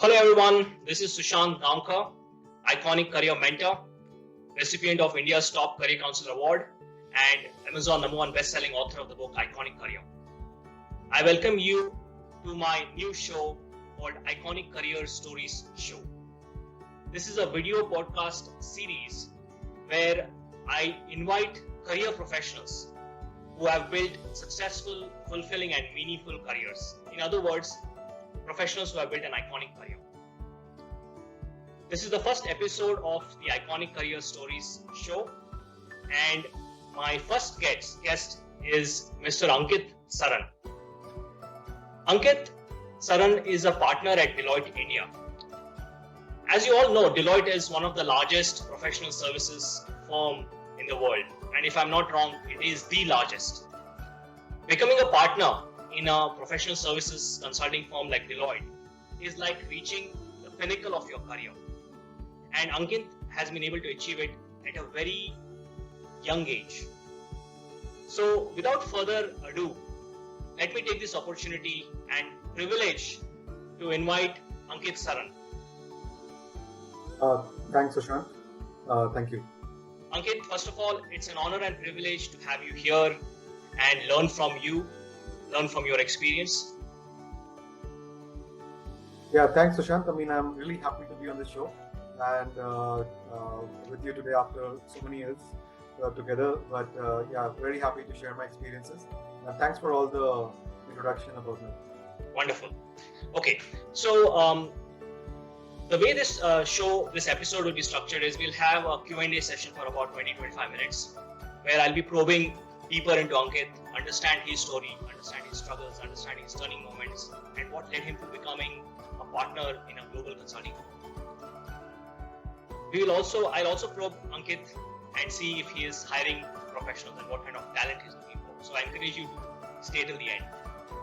Hello everyone, this is Sushant Damkar, iconic career mentor, recipient of India's Top Career Council Award, and Amazon #1 best-selling author of the book Iconic Career. I welcome you to my new show called Iconic Career Stories Show. This is a video podcast series where I invite career professionals who have built successful, fulfilling, and meaningful careers. In other words, professionals who have built an iconic career. This is the first episode of the Iconic Career Stories show, and my first guest is Mr. Ankit Saran. Ankit Saran is a partner at Deloitte India. As you all know, Deloitte is one of the largest professional services firm in the world, and if I'm not wrong, it is the largest. Becoming a partner in a professional services consulting firm like Deloitte is like reaching the pinnacle of your career. And Ankit has been able to achieve it at a very young age. So without further ado, let me take this opportunity and privilege to invite Ankit Saran. Thanks, Sushant. Thank you. Ankit, first of all, it's an honor and privilege to have you here and learn from you, learn from your experience. Yeah, thanks, Sushant. I mean, I'm really happy to be on the show and with you today after so many years together. But yeah, very happy to share my experiences. And thanks for all the introduction about me. Wonderful. Okay, so the way this episode will be structured is we'll have a Q&A session for about 20-25 minutes where I'll be probing deeper into Ankit, understand his story, understand his struggles, understand his turning moments, and what led him to becoming a partner in a global consulting firm. I'll also probe Ankit and see if he is hiring professionals and what kind of talent he's looking for. So I encourage you to stay till the end.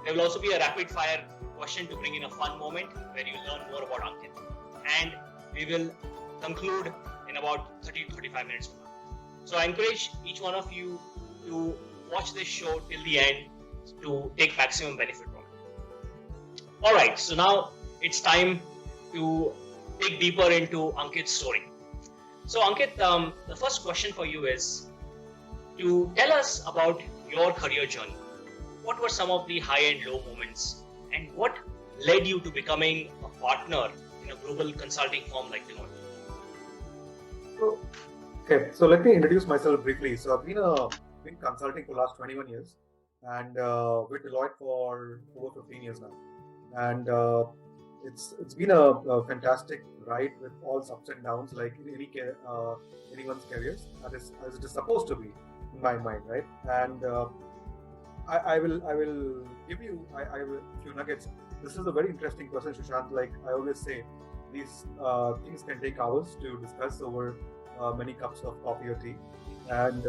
There will also be a rapid fire question to bring in a fun moment where you learn more about Ankit. And we will conclude in about 30-35 minutes from now. So I encourage each one of you to watch this show till the end to take maximum benefit from it. Alright, so now it's time to dig deeper into Ankit's story. So Ankit, the first question for you is to tell us about your career journey. What were some of the high and low moments, and what led you to becoming a partner in a global consulting firm like Deloitte? Okay, so let me introduce myself briefly. So I've been consulting for the last 21 years and with Deloitte for over 15 years now. And it's been a fantastic ride with all ups and downs, like in anyone's careers, as it is supposed to be, in my mind, right? And I will give you a few nuggets. This is a very interesting question, Sushant. Like I always say, these things can take hours to discuss over many cups of coffee or tea, and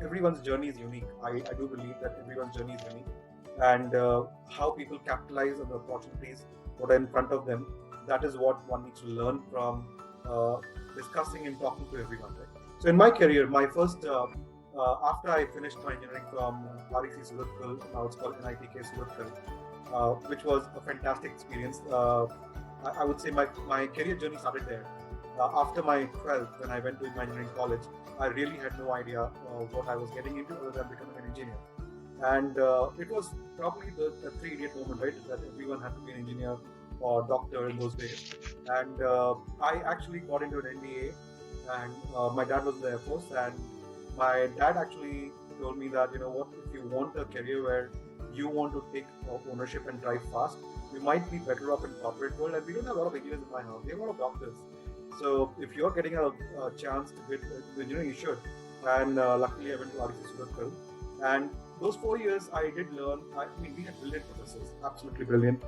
everyone's journey is unique. I do believe that everyone's journey is unique, and how people capitalize on the opportunities what are in front of them, that is what one needs to learn from discussing and talking to everyone. Right? So in my career, my first after I finished my engineering from REC Suratkal, now it's called NITK Suratkal, which was a fantastic experience. I would say my career journey started there. After my 12th, when I went to engineering college, I really had no idea what I was getting into other than becoming an engineer. And it was probably the three-idiot moment, right? That everyone had to be an engineer or doctor in those days. And I actually got into an MBA, and my dad was in the Air Force, and my dad actually told me that, you know what, if you want a career where you want to take ownership and drive fast, you might be better off in corporate world. And we don't have a lot of engineers in my house. We have a lot of doctors. So if you're getting a chance to get into engineering, you should. And luckily I went to REC Suratkal. And those 4 years I did learn. I mean, we had brilliant professors, absolutely brilliant.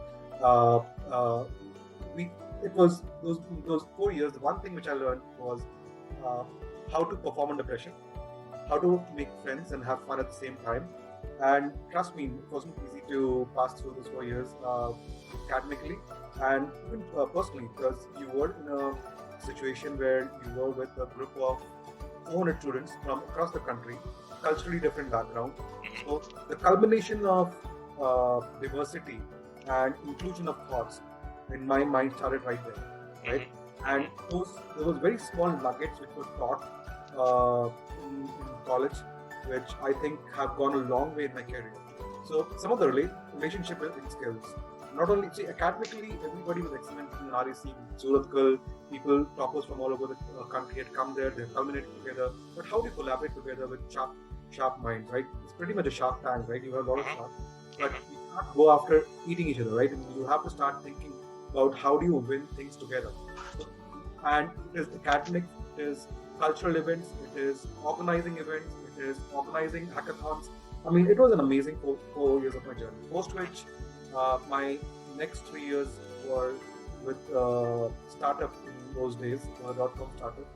It was those 4 years. The one thing which I learned was how to perform under pressure, how to make friends and have fun at the same time. And trust me, it wasn't easy to pass through those 4 years academically and even personally, because you were in a situation where you were with a group of 400 students from across the country, culturally different background. So the culmination of diversity and inclusion of thoughts in my mind started right there, right? And there was very small nuggets which were taught in college, which I think have gone a long way in my career. So some of the relationship building skills, not only see academically, everybody was excellent in REC, Surat, people, toppers from all over the country had come there, they culminated together. But how do you collaborate together with sharp minds, right? It's pretty much a shark tank, right? You have a lot of sharks, but you can't go after eating each other, right? And you have to start thinking about how do you win things together. So, and it is academic, it is cultural events, it is organizing events, it is organizing hackathons. I mean, it was an amazing 4 years of my journey. Post which, my next 3 years were with startup in those days, a .com startup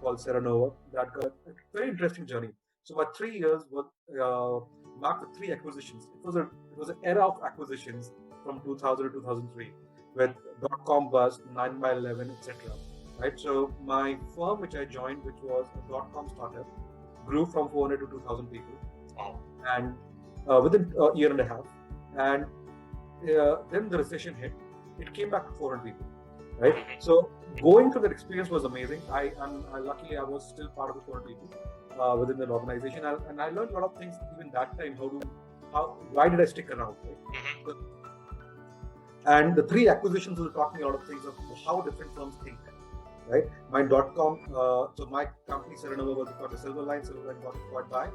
called Saran. That got a very interesting journey. So my 3 years were marked with 3 acquisitions. It was an era of acquisitions from 2000 to 2003 with .com bust, 9x11, etc. Right. So my firm, which I joined, which was a .com startup, grew from 400 to 2,000 people. Wow. And within a year and a half, and then the recession hit. It came back to 400 people, right? So going through that experience was amazing. Luckily I was still part of the 400 people within the organization, and I learned a lot of things even that time. Why did I stick around? Right? And the 3 acquisitions will taught me a lot of things of how different firms think. Right, my .com, so my company Saran was got the Silver Line got acquired by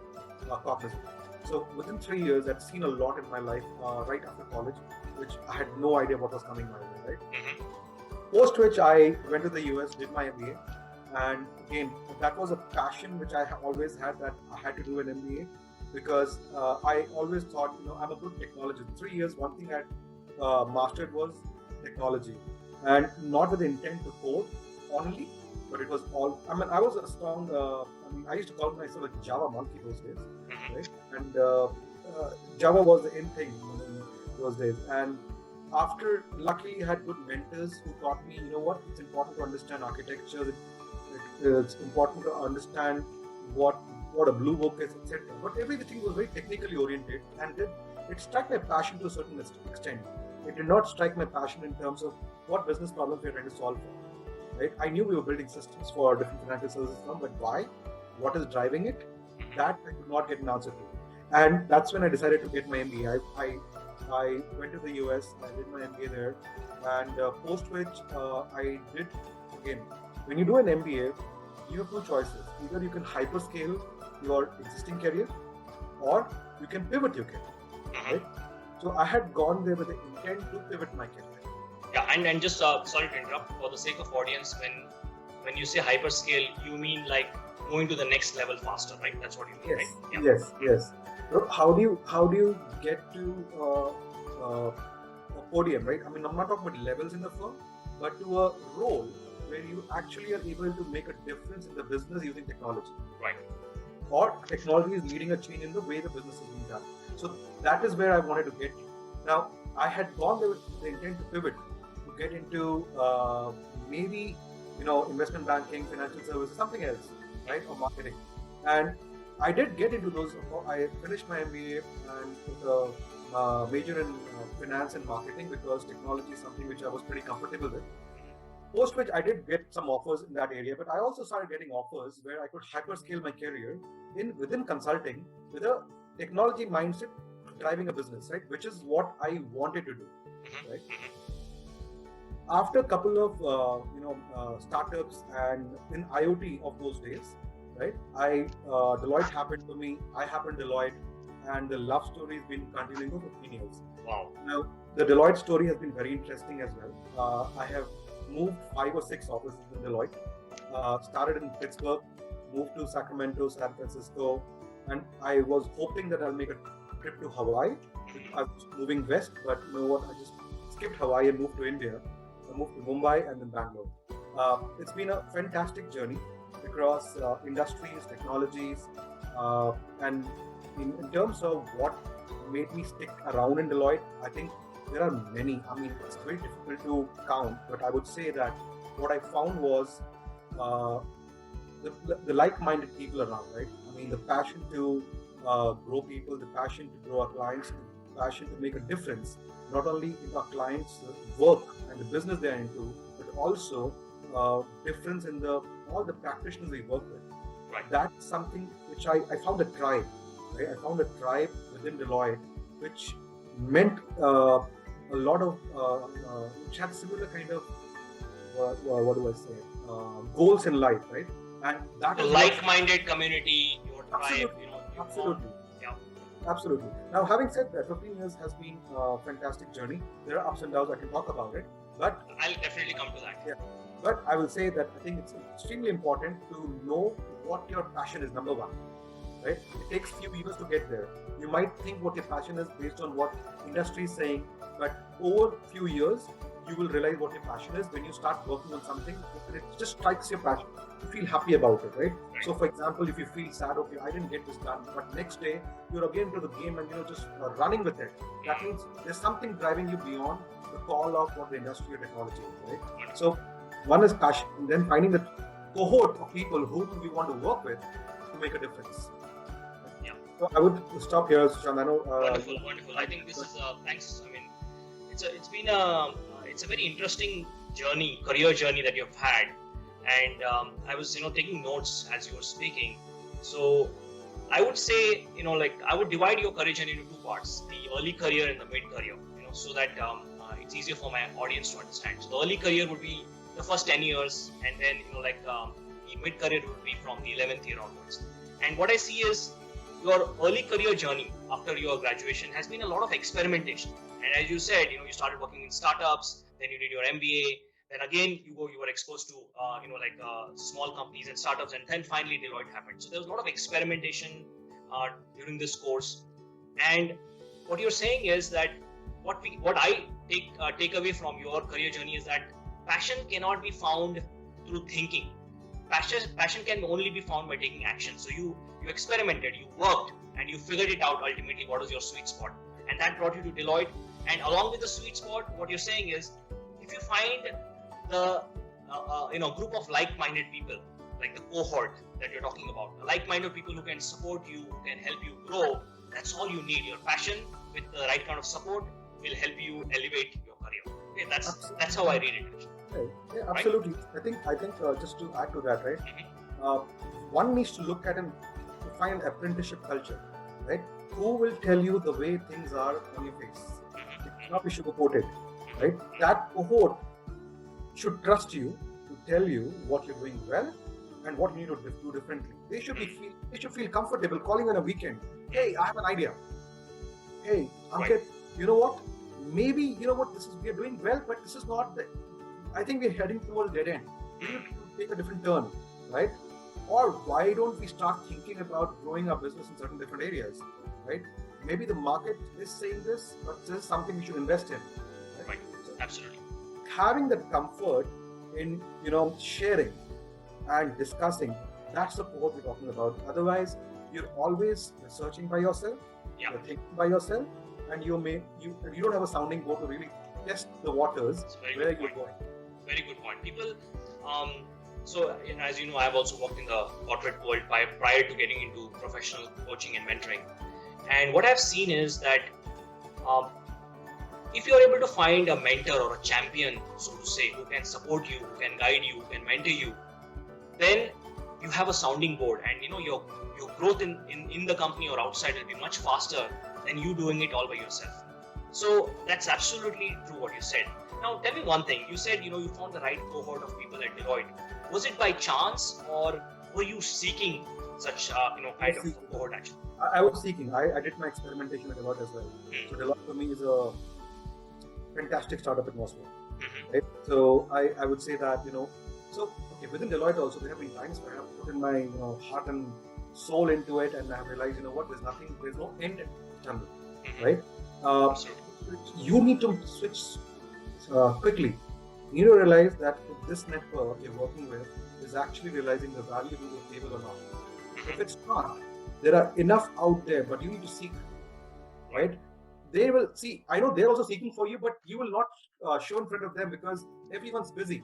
Cognizant. So within 3 years, I'd seen a lot in my life right after college, which I had no idea what was coming my way. Right. Post which I went to the US, did my MBA, and again that was a passion which I always had, that I had to do an MBA because I always thought, I'm a good technologist. 3 years, one thing I mastered was technology, and not with the intent to code only, but it was all. I mean, I was a strong. I used to call myself a Java monkey those days, right? And Java was the in thing in those days. And after, luckily, I had good mentors who taught me, it's important to understand architecture. It's important to understand what a blue book is, etc. But everything was very technically oriented, and it struck my passion to a certain extent. It did not strike my passion in terms of what business problems we are trying to solve for. Right? I knew we were building systems for different financial services firms, but why? What is driving it? That I could not get an answer to. And that's when I decided to get my MBA. I went to the US, I did my MBA there, and post which I did, again, when you do an MBA, you have 2 choices. Either you can hyperscale your existing career, or you can pivot your career. Right? So I had gone there with the intent to pivot my career. Yeah, and just sorry to interrupt, for the sake of audience, when you say hyperscale, you mean like going to the next level faster, right? That's what you mean, yes, right? Yeah. Yes. So how do you get to a podium, right? I mean, I'm not talking about levels in the firm, but to a role where you actually are able to make a difference in the business using technology. Right. Or technology is leading a change in the way the business is being done. So that is where I wanted to get to. Now, I had gone there with the intent to pivot, to get into maybe, investment banking, financial services, something else, right, or marketing. And I did get into those. I finished my MBA and with a major in finance and marketing, because technology is something which I was pretty comfortable with. Post which I did get some offers in that area, but I also started getting offers where I could hyperscale my career within consulting with a technology mindset driving a business, right? Which is what I wanted to do, right? After a couple of startups and in IoT of those days, right? Deloitte happened to me. I happened to Deloitte, and the love story has been continuing for 15 years. Wow. Now the Deloitte story has been very interesting as well. I have moved 5 or 6 offices in Deloitte. Started in Pittsburgh, moved to Sacramento, San Francisco, and I was hoping that I'll make a trip to Hawaii. I was moving west, but you know what? I just skipped Hawaii and moved to India. I moved to Mumbai and then Bangalore. It's been a fantastic journey across industries, technologies, and in terms of what made me stick around in Deloitte, I think there are many. I mean, it's very difficult to count, but I would say that what I found was the like-minded people around, right? I mean, the passion to grow people, the passion to grow our clients, passion to make a difference, not only in our clients' work and the business they are into, but also difference in all the practitioners we work with. Right. That's something which I found a tribe. Right? I found a tribe within Deloitte, which meant a lot of which had similar kind of what do I say goals in life, right? And that So is like-minded community, your tribe, absolutely, absolutely. Yeah. Absolutely. Now, having said that, 15 years has been a fantastic journey. There are ups and downs. I can talk about it, but I'll definitely come to that. Yeah. But I will say that I think it's extremely important to know what your passion is. Number one, right? It takes few years to get there. You might think what your passion is based on what industry is saying, but over a few years, you will realize what your passion is when you start working on something. It just strikes your passion. You feel happy about it, right? So, for example, if you feel sad, okay, I didn't get this done, but next day you're again to the game and just running with it. That means there's something driving you beyond the call of what the industry or technology is, right? So, one is passion, and then finding the cohort of people whom we want to work with to make a difference. Yeah. So I would stop here, Sushant. I know. Wonderful. I think this is thanks. I mean, it's been a very interesting journey, career journey that you've had, and I was taking notes as you were speaking. So I would say I would divide your career journey into two parts: the early career and the mid career. So that it's easier for my audience to understand. So the early career would be the first 10 years, and then the mid career would be from the 11th year onwards. And what I see is your early career journey after your graduation has been a lot of experimentation. And as you said, you started working in startups, then you did your MBA, then again you were exposed to small companies and startups, and then finally Deloitte happened. So there was a lot of experimentation during this course. And what you're saying is that what I take away from your career journey is that passion cannot be found through thinking. Passion can only be found by taking action. So you experimented, you worked, and you figured it out ultimately what was your sweet spot. And that brought you to Deloitte. And along with the sweet spot, what you're saying is, if you find the group of like-minded people, like the cohort that you're talking about, like-minded people who can support you, who can help you grow, that's all you need. Your passion with the right kind of support will help you elevate your career. Okay, that's how I read it. Right. Yeah, absolutely. Right? I think just to add to that, right? Mm-hmm. One needs to look at and find an apprenticeship culture, right? Who will tell you the way things are on your face? It cannot be sugar-coated, right? That cohort should trust you to tell you what you're doing well and what you need to do differently. They should feel comfortable calling on a weekend. Hey, I have an idea. Hey, Ankit, you know what? Maybe we are doing well, but this is not I think we're heading towards dead end. We need to take a different turn, right? Or why don't we start thinking about growing our business in certain different areas, right? Maybe the market is saying this, but this is something we should invest in. Right. Absolutely. Having that comfort in sharing and discussing, that's the core we're talking about. Otherwise, you're always researching by yourself, you're thinking by yourself, and you don't have a sounding board to really test the waters where you're going. Very good point. People, so as you know, I've also worked in the corporate world prior to getting into professional coaching and mentoring. And what I've seen is that if you're able to find a mentor or a champion, so to say, who can support you, who can guide you, who can mentor you, then you have a sounding board, and your growth in the company or outside will be much faster than you doing it all by yourself. So that's absolutely true what you said. Now tell me one thing. You said you found the right cohort of people at Deloitte. Was it by chance, or were you seeking such kind of cohort action? I was seeking. I did my experimentation at Deloitte as well. So Deloitte for me is a fantastic startup atmosphere. Right? So I would say that within Deloitte also there have been times where I have put in my heart and soul into it, and I have realized there's no end to tunnel, right? You need to switch quickly. You need to realize that if this network you're working with is actually realizing the value to the table or not. If it's not, there are enough out there, but you need to seek, right? They will see. I know they're also seeking for you, but you will not show in front of them because everyone's busy.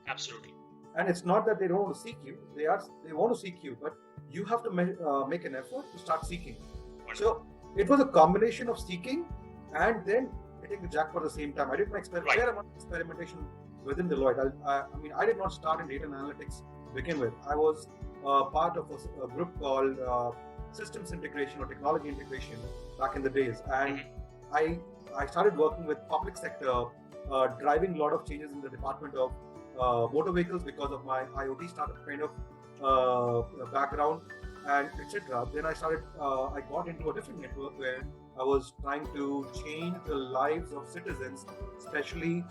Absolutely. And it's not that they don't want to seek you; they want to seek you, but you have to make an effort to start seeking. So it was a combination of seeking and then hitting the jackpot at the same time. I did my fair amount of experimentation within Deloitte. I mean, I did not start in data and analytics to begin with. I was part of a group called systems integration or technology integration back in the days, and I started working with public sector, driving a lot of changes in the department of motor vehicles because of my IoT startup kind of background and etc. Then I got into a different network where I was trying to change the lives of citizens, especially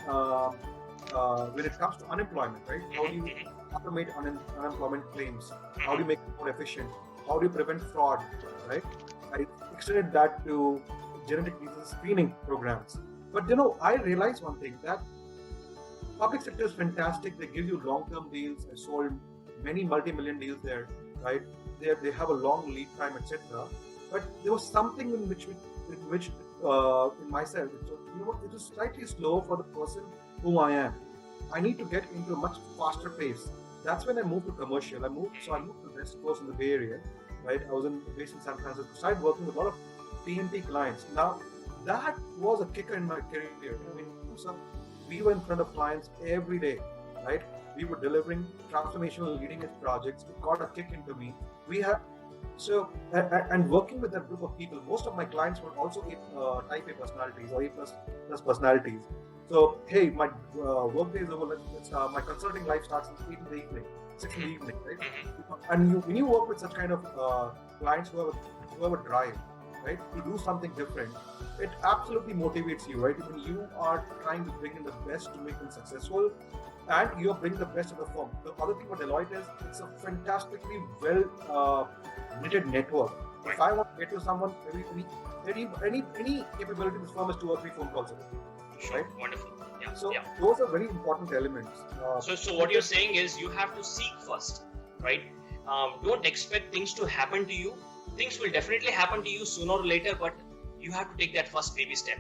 when it comes to unemployment, right? How do you automate unemployment claims? How do you make it more efficient? How do you prevent fraud, right? I extended that to genetic disease screening programs. But I realized one thing, that public sector is fantastic. They give you long-term deals. I sold many multi-million deals there, right? They have a long lead time, etc. But there was something in which in myself, it was slightly slow for the person who I am. I need to get into a much faster pace. That's when I moved to commercial. I moved to the West Coast in the Bay Area, right? I was based in San Francisco. Started working with a lot of TMT clients. Now, that was a kicker in my career. I mean, we were in front of clients every day, right? We were delivering transformational leading edge projects. It got a kick into me. And working with that group of people, most of my clients were also type A personalities or A plus personalities. So, hey, my work day is over. My consulting life starts at 8 in the evening, 6 in the evening, right? And when you work with such kind of clients who have a drive, right, to do something different, it absolutely motivates you, right? When you are trying to bring in the best to make them successful, and you're bringing the best of the firm. The other thing about Deloitte is it's a fantastically well knitted network. If I want to get to someone, any capability in this firm is 2 or 3 phone calls away. Sure. Right? Wonderful. Yeah. So those are very important elements. So what you're saying is you have to seek first, right? Don't expect things to happen to you. Things will definitely happen to you sooner or later, but you have to take that first baby step.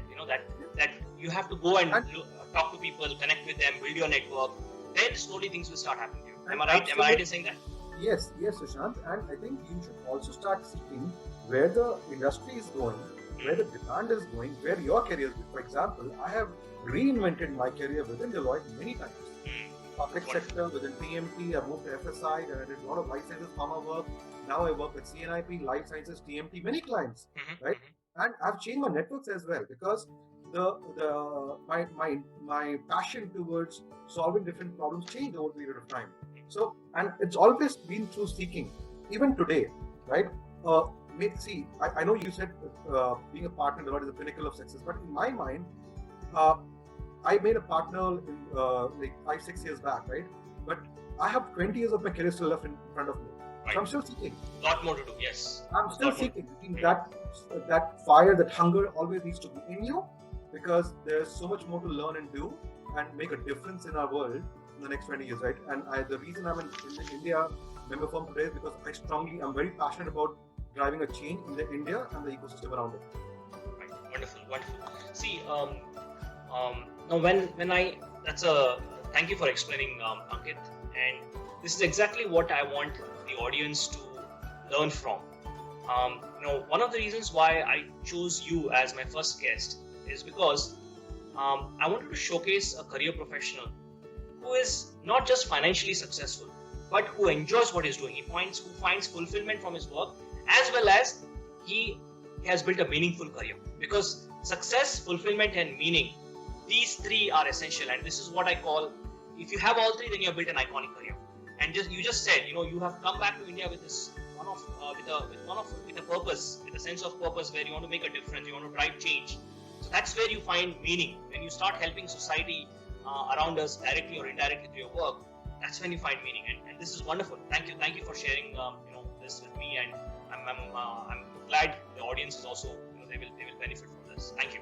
That you have to go and talk to people, connect with them, build your network. Then slowly things will start happening to you. Am I right? Am I right in saying that? Yes, Sushant. And I think you should also start seeking where the industry is going, where the demand is going, where your career is going. For example, I have reinvented my career within Deloitte many times. Public sector, within TMT, I moved to FSI, and I did a lot of life sciences pharma work. Now I work with CNIP, life sciences, TMT, many clients, right? And I've changed my networks as well, because my passion towards solving different problems changed over a period of time. So, and it's always been through seeking, even today, right? See, I know you said being a partner in Deloitte is the pinnacle of success, but in my mind, I made a partner in like 5-6 years back, right? But I have 20 years of my career still left in front of me. So I'm still seeking. Lot more to do, yes. I'm still seeking. That fire, that hunger always needs to be in you, because there's so much more to learn and do and make a difference in our world in the next 20 years, right? And the reason I'm in the India member firm today is because I'm very passionate about driving a change in the India and the ecosystem around it. Right. Wonderful. See, now thank you for explaining, Ankit, and this is exactly what I want the audience to learn from. One of the reasons why I chose you as my first guest is because I wanted to showcase a career professional who is not just financially successful, but who enjoys what he's doing. Who finds fulfillment from his work, as well as he has built a meaningful career. Because success, fulfillment, and meaning, these three are essential. And this is what I call, if you have all three, then you have built an iconic career. And you just said, you have come back to India with this with a purpose, with a sense of purpose, where you want to make a difference, you want to drive change. So that's where you find meaning. When you start helping society around us directly or indirectly through your work, that's when you find meaning. And this is wonderful. Thank you for sharing this with me. And I'm glad the audience is also they will benefit from this. Thank you.